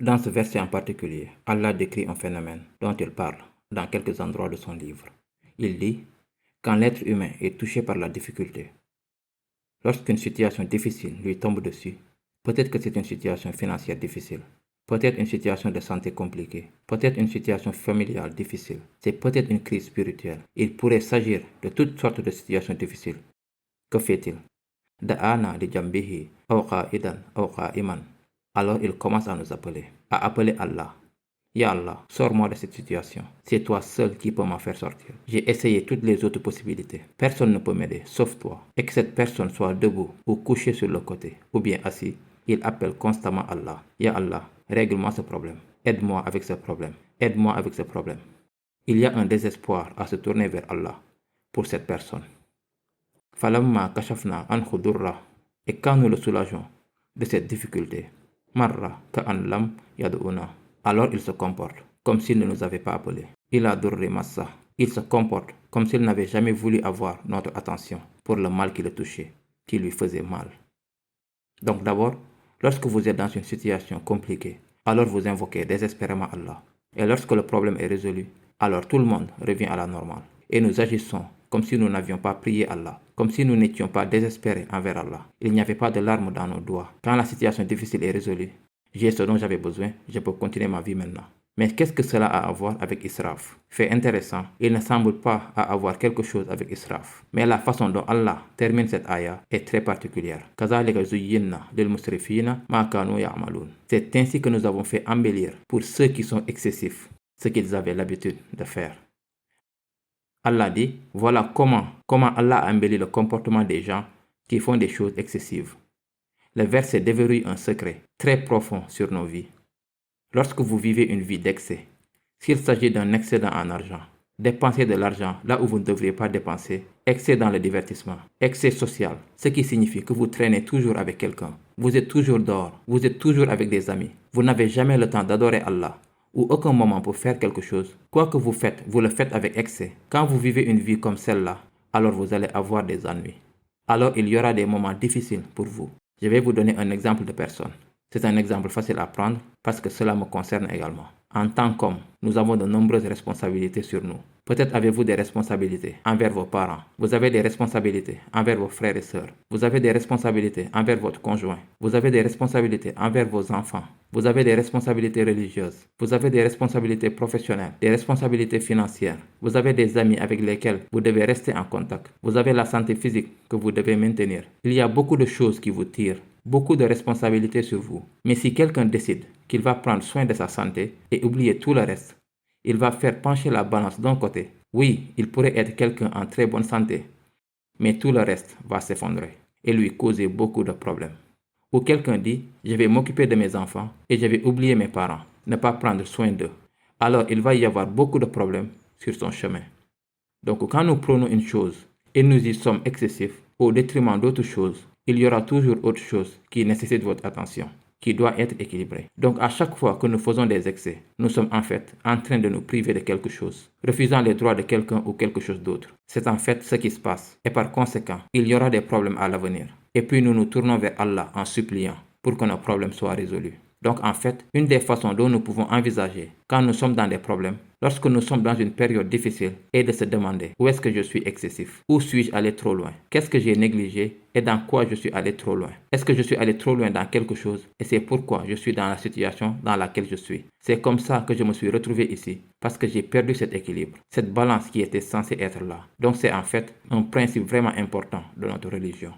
Dans ce verset en particulier, Allah décrit un phénomène dont il parle dans quelques endroits de son livre. Il dit, quand l'être humain est touché par la difficulté, lorsqu'une situation difficile lui tombe dessus, peut-être que c'est une situation financière difficile, peut-être une situation de santé compliquée, peut-être une situation familiale difficile, c'est peut-être une crise spirituelle. Il pourrait s'agir de toutes sortes de situations difficiles. Que fait-il? Da'ana li jambihi, aw qa'idan, aw qa'iman. Alors il commence à nous appeler, à appeler Allah. Ya Allah, sors-moi de cette situation. C'est toi seul qui peux m'en faire sortir. J'ai essayé toutes les autres possibilités. Personne ne peut m'aider, sauf toi. Et que cette personne soit debout ou couchée sur le côté, ou bien assis, il appelle constamment Allah. Ya Allah, règle-moi ce problème. Aide-moi avec ce problème. Aide-moi avec ce problème. Il y a un désespoir à se tourner vers Allah pour cette personne. Falamma kashafna anhu durra. Et quand nous le soulageons de cette difficulté, marra ka'an lam yad'una. Alors il se comporte comme s'il ne nous avait pas appelés. Il a durri massa. Il se comporte comme s'il n'avait jamais voulu avoir notre attention pour le mal qui le touchait, qui lui faisait mal. Donc d'abord, lorsque vous êtes dans une situation compliquée, alors vous invoquez désespérément Allah. Et lorsque le problème est résolu, alors tout le monde revient à la normale. Et nous agissons comme si nous n'avions pas prié Allah, comme si nous n'étions pas désespérés envers Allah. Il n'y avait pas de larmes dans nos doigts. Quand la situation difficile est résolue, j'ai ce dont j'avais besoin, je peux continuer ma vie maintenant. Mais qu'est-ce que cela a à voir avec Israf? Fait intéressant, il ne semble pas avoir quelque chose avec Israf. Mais la façon dont Allah termine cette ayah est très particulière. C'est ainsi que nous avons fait embellir pour ceux qui sont excessifs, ce qu'ils avaient l'habitude de faire. Allah dit, voilà comment Allah a embelli le comportement des gens qui font des choses excessives. Le verset déverrouille un secret très profond sur nos vies. Lorsque vous vivez une vie d'excès, s'il s'agit d'un excédent en argent, dépenser de l'argent là où vous ne devriez pas dépenser, excès dans le divertissement, excès social, ce qui signifie que vous traînez toujours avec quelqu'un, vous êtes toujours dehors, vous êtes toujours avec des amis, vous n'avez jamais le temps d'adorer Allah, ou aucun moment pour faire quelque chose. Quoi que vous faites, vous le faites avec excès. Quand vous vivez une vie comme celle-là, alors vous allez avoir des ennuis. Alors il y aura des moments difficiles pour vous. Je vais vous donner un exemple de personne. C'est un exemple facile à prendre parce que cela me concerne également. En tant qu'homme, nous avons de nombreuses responsabilités sur nous. Peut-être avez-vous des responsabilités envers vos parents. Vous avez des responsabilités envers vos frères et sœurs. Vous avez des responsabilités envers votre conjoint. Vous avez des responsabilités envers vos enfants. Vous avez des responsabilités religieuses. Vous avez des responsabilités professionnelles, des responsabilités financières. Vous avez des amis avec lesquels vous devez rester en contact. Vous avez la santé physique que vous devez maintenir. Il y a beaucoup de choses qui vous tirent, beaucoup de responsabilités sur vous. Mais si quelqu'un décide qu'il va prendre soin de sa santé et oublier tout le reste, il va faire pencher la balance d'un côté. Oui, il pourrait être quelqu'un en très bonne santé, mais tout le reste va s'effondrer et lui causer beaucoup de problèmes. Ou quelqu'un dit, je vais m'occuper de mes enfants et je vais oublier mes parents, ne pas prendre soin d'eux. Alors il va y avoir beaucoup de problèmes sur son chemin. Donc quand nous prenons une chose et nous y sommes excessifs au détriment d'autres choses, il y aura toujours autre chose qui nécessite votre attention, qui doit être équilibrée. Donc à chaque fois que nous faisons des excès, nous sommes en fait en train de nous priver de quelque chose, refusant les droits de quelqu'un ou quelque chose d'autre. C'est en fait ce qui se passe. Et par conséquent, il y aura des problèmes à l'avenir. Et puis nous nous tournons vers Allah en suppliant pour que nos problèmes soient résolus. Donc en fait, une des façons dont nous pouvons envisager quand nous sommes dans des problèmes, lorsque nous sommes dans une période difficile, est de se demander où est-ce que je suis excessif? Où suis-je allé trop loin? Qu'est-ce que j'ai négligé et dans quoi je suis allé trop loin? Est-ce que je suis allé trop loin dans quelque chose et c'est pourquoi je suis dans la situation dans laquelle je suis? C'est comme ça que je me suis retrouvé ici parce que j'ai perdu cet équilibre, cette balance qui était censée être là. Donc c'est en fait un principe vraiment important de notre religion.